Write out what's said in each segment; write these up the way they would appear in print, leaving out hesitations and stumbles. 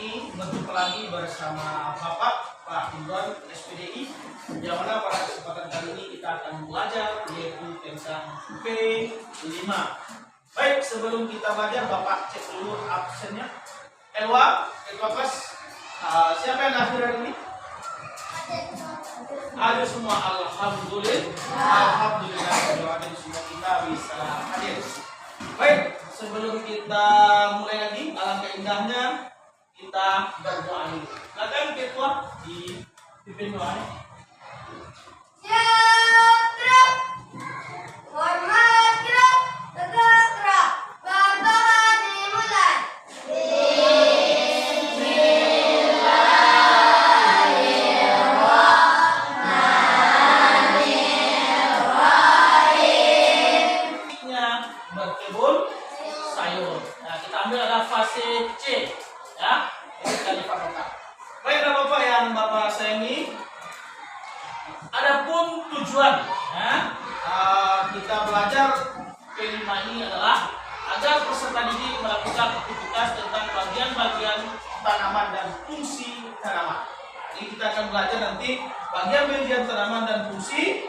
ini berjumpa lagi bersama Bapak Pak Imran SPDI, yang mana pada kesempatan kali ini kita akan belajar yaitu tentang P5. Baik, sebelum kita belajar, Bapak cek dulu absennya. Elwa, ketua kelas, siapa yang hadir hari ini? Ada semua, alhamdulillah. Alhamdulillah, semua kita bisa hadir. Baik, sebelum kita mulai lagi, alangkah indahnya kita berdoa dulu. Silakan ketua dipimpin doanya. Hormat gerak, tegak gerak, berdoa dimulai. Berkebun sayur. Nah, kita ambil adalah fase C, ya. Ini kalimat Bapak. Baik, Bapak yang Bapak sayangi. Adapun tujuan, ya, kita belajar P5 ini adalah agar peserta didik melakukan aktivitas tentang bagian-bagian tanaman dan fungsi tanaman. Jadi kita akan belajar nanti bagian-bagian tanaman dan fungsi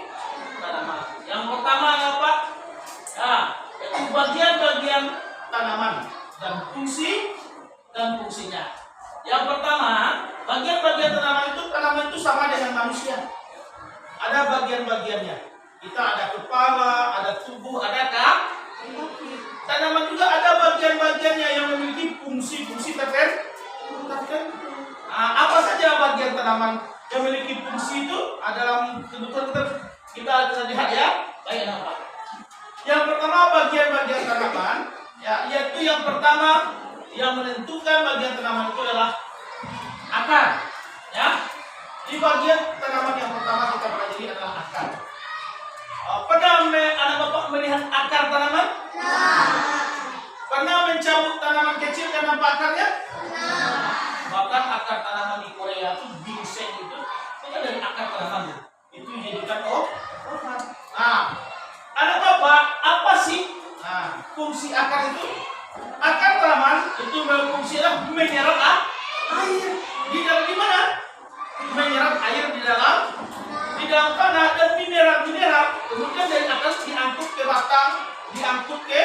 tanaman. Yang pertama apa? Ya, yaitu bagian-bagian tanaman dan fungsinya. Yang pertama, bagian-bagian tanaman itu sama dengan manusia. Ada bagian-bagiannya. Kita ada kepala, ada tubuh, ada kaki. Tanaman juga ada bagian-bagiannya yang memiliki fungsi-fungsi tertentu. Apa saja bagian tanaman yang memiliki fungsi itu? Dalam kebutuhan kita lihat ya. Baik, apa? Yang pertama bagian-bagian tanaman, ya, yaitu yang pertama yang menentukan bagian tanaman itu adalah akar, ya. Di bagian tanaman yang pertama kita pelajari adalah akar. Pernah anak bapak melihat akar tanaman? Pernah mencabut tanaman kecil dan nampak akarnya? Bahkan akar tanaman di Korea itu ginseng itu dari akar tanaman itu dijadikan obat. Anak bapak, apa sih fungsi akar itu? Akar tanaman itu berfungsi adalah menyerap air. Di dalam mana? Menyerap air di dalam tanah dan mineral. Kemudian dari atas diangkut ke batang, diangkut ke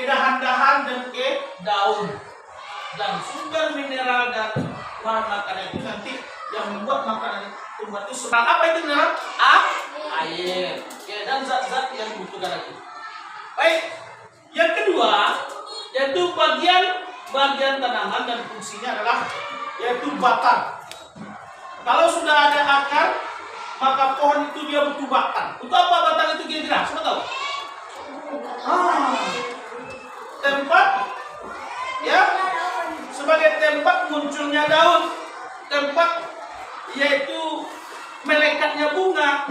dahan-dahan dan ke daun. Dan sumber mineral dan bahan makanan itu nanti yang membuat makanan tumbuh itu apa itu mineral? Air. Ya, dan zat-zat yang dibutuhkan lagi. Baik. Yang kedua, yaitu bagian tanaman dan fungsinya adalah yaitu batang. Kalau sudah ada akar, maka pohon itu dia butuh batang. Untuk apa batang itu kira-kira? Semua tahu? Tempat, ya, sebagai tempat munculnya daun, tempat yaitu melekatnya bunga,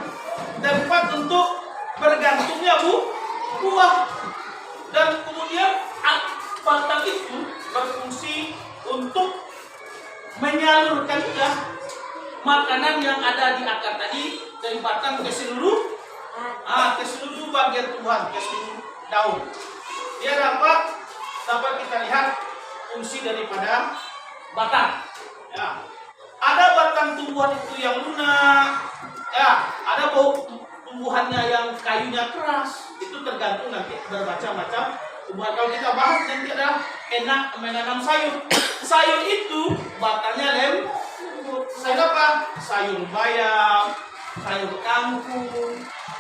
tempat untuk bergantungnya buah, dan kemudian batang itu berfungsi untuk menyalurkan makanan yang ada di akar tadi dari batang ke seluruh bagian tumbuhan, ke seluruh daun. Dia dapat kita lihat fungsi daripada batang. Ya. Ada batang tumbuhan itu yang lunak, ya. Ada tumbuhannya yang kayunya keras. Itu tergantung nanti bermacam-macam tumbuhan. Kalau kita bahas nanti adalah enak menanam sayur. Sayur itu batangnya lembut. Sayur apa? Sayur bayam, sayur kangkung.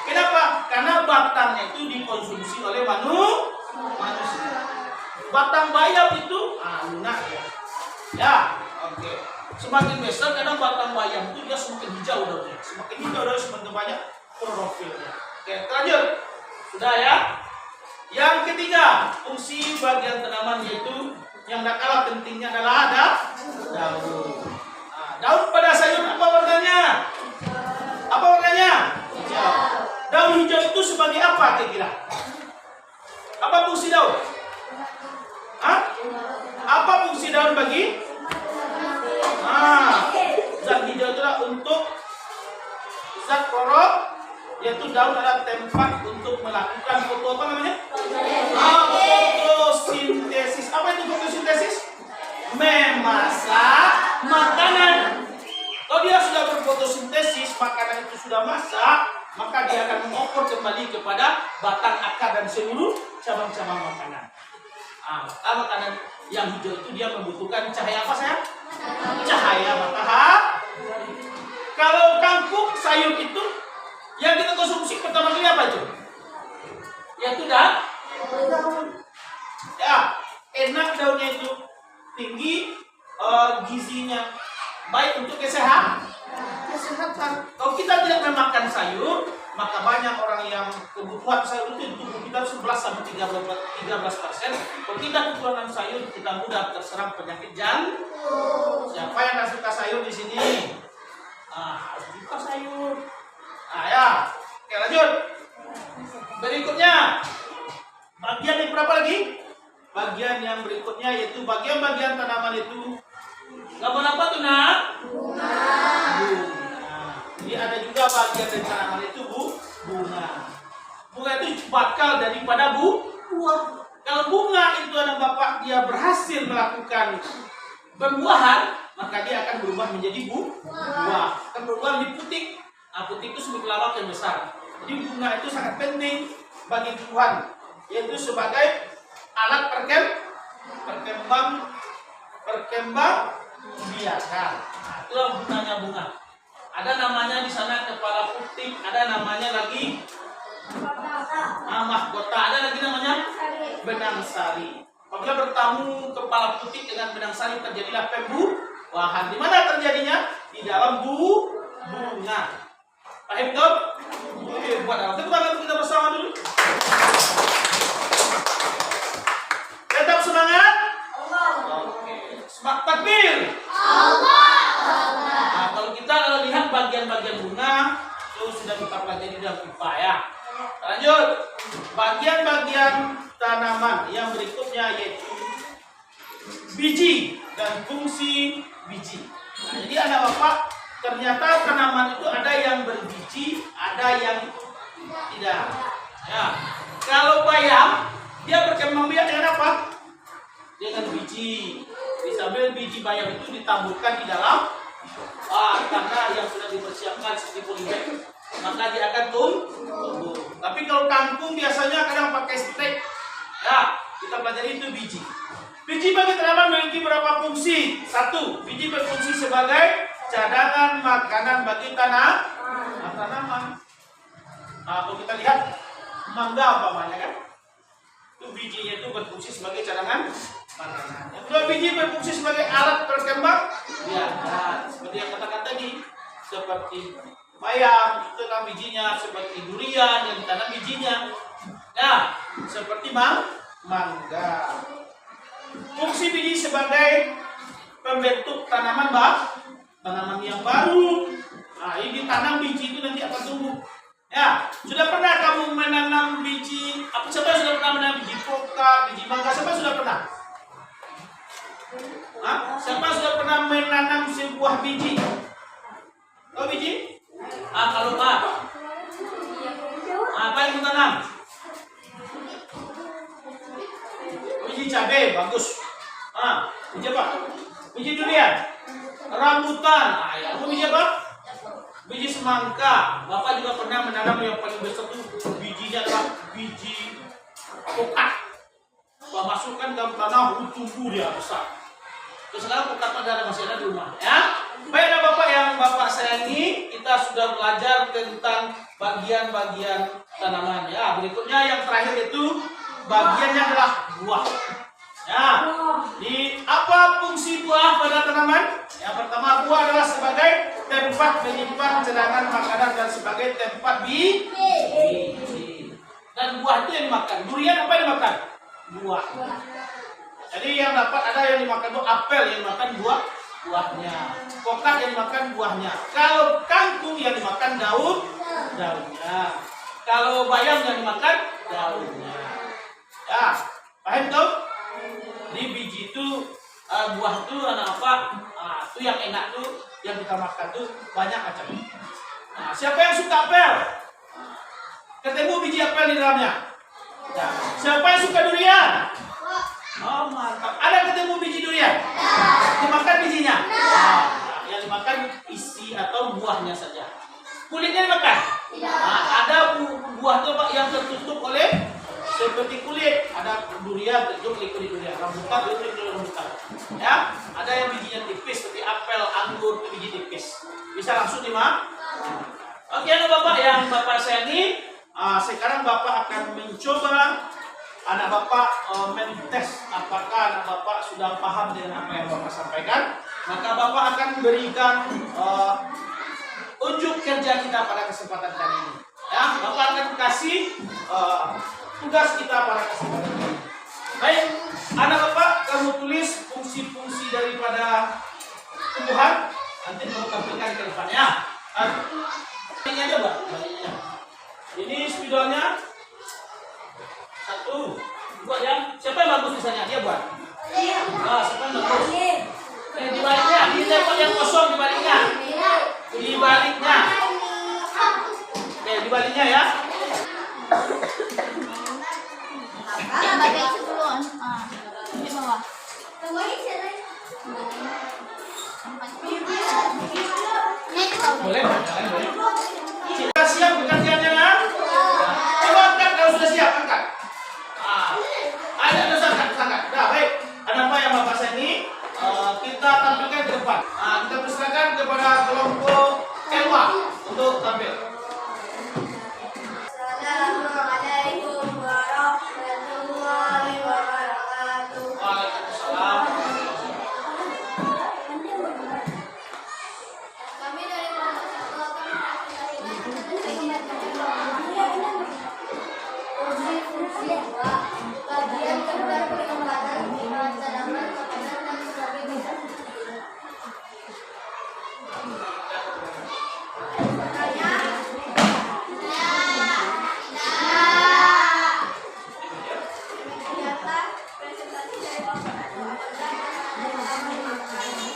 Kenapa? Karena batangnya itu dikonsumsi oleh manusia. Batang bayam itu lunak ya. Ya, oke. Semakin besar kadang batang bayam itu dia semakin hijau daunnya. Semakin hijau daunnya semakin banyak klorofilnya. Oke, lanjut. Sudah ya? Yang ketiga, fungsi bagian tanaman yaitu yang tak kalah pentingnya adalah ada daun. Daun pada sayur apa warnanya? Apa warnanya? Hijau. Daun hijau itu sebagai apa kira-kira? Apa fungsi daun? Apa fungsi daun bagi? Zat hijau itulah untuk zat klorofil, yaitu daun adalah tempat untuk melakukan fotosintesis. Apa itu fotosintesis? Memasak fotosintesis, makanan itu sudah masak, maka dia akan mengoper kembali kepada batang, akar, dan seluruh cabang-cabang makanan. Makanan yang hijau itu dia membutuhkan cahaya apa sayang? Cahaya matahari. Kalau kangkung sayur itu yang kita konsumsi pertama kali apa itu? Yaitu daun. Ya, enak daunnya itu, tinggi gizinya, baik untuk kesehatan. Kalau kita tidak memakan sayur, maka banyak orang yang kebutuhan sayur itu di tubuh kita 11-13%. Kalau kita kekurangan sayur, kita mudah terserang penyakit jantung. Siapa yang tidak suka sayur di sini? Harus suka sayur. Ya, oke lanjut. Berikutnya, bagian yang berapa lagi? Bagian yang berikutnya yaitu bagian-bagian tanaman itu. Gambar apa tuh nak? Bunga. Jadi ada juga bagian dari tanaman itu bunga. Bunga itu bakal daripada buah. Kalau bunga itu anak bapak dia berhasil melakukan pembuahan, maka dia akan berubah menjadi buah. Akan berubah menjadi putik. Putik itu sebagai lawak yang besar. Jadi bunga itu sangat penting bagi Tuhan, yaitu sebagai alat perkembang biakan. Itulah gunanya bunga. Ada namanya di sana kepala putik, ada namanya lagi mahkota, ada lagi namanya benang sari. Apabila bertemu kepala putik dengan benang sari, terjadilah pembuahan. Di mana terjadinya? Di dalam bunga. Paham dong? Buat apa? Kita bersama dulu. Tetap semangat. Oke. Semangat takbir. Kalau kita lihat bagian-bagian bunga itu sudah kita pelajari dalam IPA ya. Lanjut. Bagian-bagian tanaman yang berikutnya yaitu biji dan fungsi biji. Jadi anak bapak, ternyata tanaman itu ada yang berbiji, ada yang tidak. Ya. Kalau bayam, dia berkembang biak dengan apa? Dengan biji. Sambil biji bayam itu ditaburkan di dalam tanah yang sudah dipersiapkan seperti polybag, maka dia akan tumbuh. Tapi kalau kangkung biasanya kadang pakai stek. Ya, kita pelajari itu biji. Biji bagi tanaman memiliki berapa fungsi? 1. Biji berfungsi sebagai cadangan makanan bagi tanaman. Kalau kita lihat mangga umpamanya kan, itu bijinya itu berfungsi sebagai cadangan makanan. Yang kedua, biji berfungsi sebagai alat perkembang biakan. Seperti yang katakan tadi, seperti bayam itu kan bijinya, seperti durian yang ditanam bijinya. Ya, seperti mangga. Fungsi biji sebagai pembentuk tanaman yang baru. Ini ditanam biji itu nanti akan tumbuh. Ya, sudah pernah kamu menanam biji? Siapa yang sudah pernah menanam biji poka, biji mangga? Siapa yang sudah pernah? Siapa yang sudah pernah menanam sebuah biji? Oh biji? Kalau apa? Apa yang ditanam? Biji cabai, bagus. Biji apa? Biji durian, rambutan. Ya, biji apa? Biji semangka. Bapak juga pernah menanam yang paling besar itu bijinya adalah biji pokat. Bapak masukkan dalam tanah, tumbuh dia besar. Terus sekarang pokat masih ada di rumah. Ya, baiklah Bapak yang Bapak sayangi, kita sudah belajar tentang bagian-bagian tanaman. Ya, berikutnya yang terakhir itu bagiannya adalah buah. Ya, di apa fungsi buah pada tanaman? Yang pertama, buah adalah sebagai tempat menyimpan cadangan makanan dan sebagai tempat biji. Dan buah itu yang dimakan. Durian apa yang dimakan? Buah. Jadi yang dapat ada yang dimakan itu apel, yang dimakan buahnya. Pokat yang dimakan buahnya. Kalau kangkung yang dimakan daunnya. Kalau bayam yang dimakan daunnya. Ya, paham tuh? Di biji itu, buah itu anak apa? Itu yang enak tuh, yang kita makan tuh banyak macam. Siapa yang suka apel? Ketemu biji apel di dalamnya. Ya. Siapa yang suka durian? Oh mantap. Ada ketemu biji durian? Dimakan bijinya? Yang dimakan isi atau buahnya saja. Kulitnya dimakan? Tidak. Nah, ada buah tuh Pak yang tertutup oleh seperti kulit. Ada durian, tertutup oleh kulit durian. Rambutan, tertutup oleh rambutan. Ya, ada yang bijinya tipis seperti apel, anggur, itu biji tipis. Bisa langsung dimakan. Oke, anak Bapak yang Bapak sayangi, sekarang Bapak akan mencoba anak Bapak mentes apakah anak Bapak sudah paham dengan apa yang Bapak sampaikan. Maka Bapak akan berikan unjuk kerja kita pada kesempatan kali ini. Ya, Bapak akan kasih tugas kita pada kesempatan kali ini. Baik, anak Bapak, kamu tulis fungsi-fungsi daripada tumbuhan. Nanti kamu tampilkan ke depannya. Ini aja, Mbak. Ini spidolnya 1, 2 ya. Siapa yang bagus misalnya? Dia buat. Siapa yang bagus? Di baliknya, di tempat yang kosong di baliknya. Di baliknya. Di baliknya ya. Bagai sebelum. Di bawah. Boleh, boleh. Sudah siap pekerjaannya kan? Coba angkat kalau sudah siap, angkat. Ada angkat. Dah, baik. Ada apa yang Bapak saya ini? Kita tampilkan ke depan. Kita persilakan kepada kelompok Elwa untuk tampil. Assalamualaikum warahmatullahi wabarakatuh. Waalaikumsalam. Kami dari kelompok satu akan fungsi dua, bagian kedua perkembangan tanaman, makanan dan sebagainya.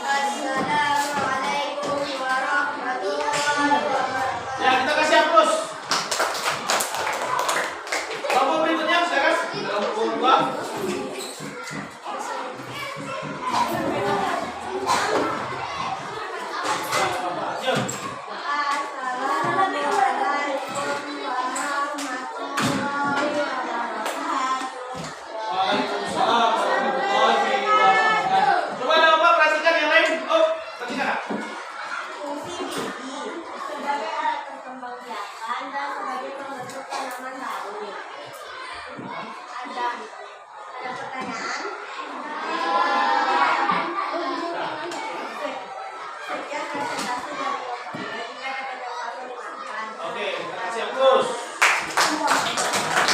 Assalamualaikum warahmatullahi wabarakatuh. Ya, kita kasih aplaus. Kelompok berikutnya silakan. Kelompok 2. Waalaikumsalam warahmatullahi wabarakatuh. Coba ada Bapak perhatikan yang lain. Perhatikan. Fungsi biji sebagai alat perkembangbiakan dan sebagai pembentuk tanaman baru. Ada pertanyaan? Sekian presentasi dari Bapak. Jika ada pertanyaan dimaafkan. Oke, kita kasih aplaus.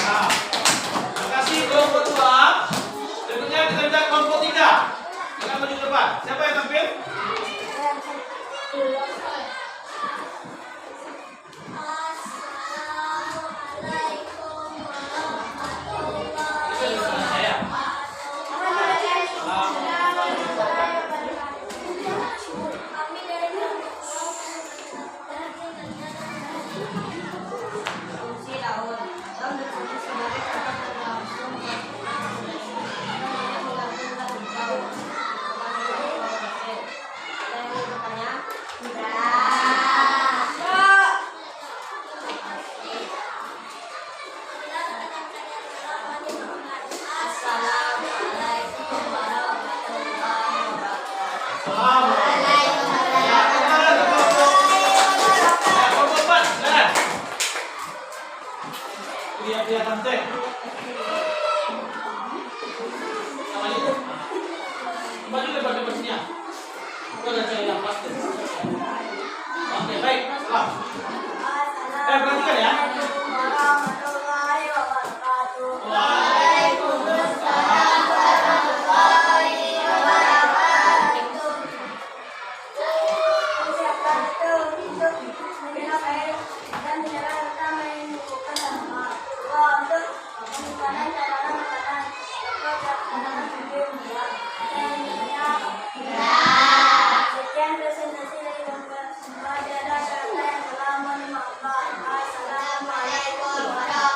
Nah, terima kasih kelompok 2. Berikutnya kita minta kelompok 3. Kita maju ke depan. Siapa yang tampil? Assalamualaikum warahmatullahi Saya. Kami dari fungsi laut yang berfungsi sebagai tempat berlangsung Assalamualaikum warahmatullahi wabarakatuh. Salam. Ya, silakan kelompok 4, silakan. Pria-pria cantik. Namanya itu. Maju ke depan sini ya. Itu ada cewek yang pasti. Oke, baik. Salam. Perhatikan ya. Warahmatullahi wabarakatuh. Waalaikumsalam warahmatullahi wabarakatuh. Persiapkan untuk menyelam air dan menyerang serta menumbuhkan tanaman. Dua, untuk penyimpanan cadangan makanan. Cadangan video buah. Sekian presentasi dari Bapak. Semoga ada yang telah menyimakkan. Assalamualaikum warahmatullahi wabarakatuh.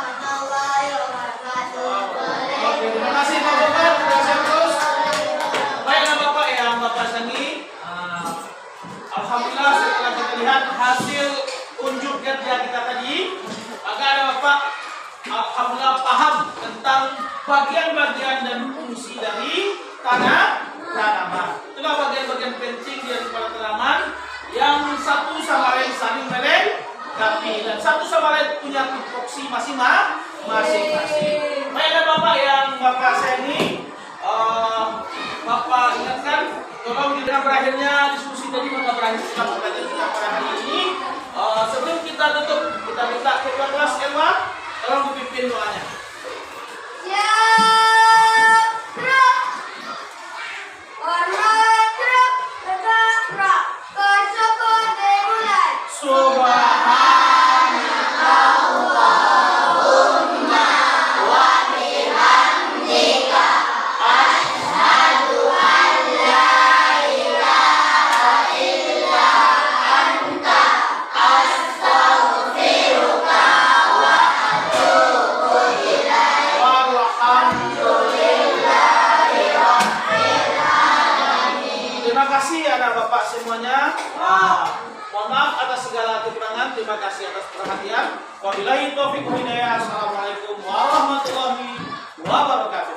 bagian-bagian dan fungsi dari tanaman. Itulah bagian-bagian penting daripada tanaman yang satu sama lain saling melengkapi dan satu sama lain punya tupoksi masing-masing. Baiklah Bapak, yang Bapak saya ini Bapak ingatkan, tolong dengan berakhirnya diskusi tadi maka berakhir sudah pelajaran kita pada hari ini. Sebelum kita tutup, kita minta ketua kelas Elma tolong dipimpin doanya. Ya, gerak. Warna gerak, tegak gerak. Konsoko dimulai. Terima kasih anak bapak semuanya. Mohon maaf atas segala kekurangan. Terima kasih atas perhatian. Wabillahi taufiq wal hidayah. Assalamualaikum warahmatullahi wabarakatuh.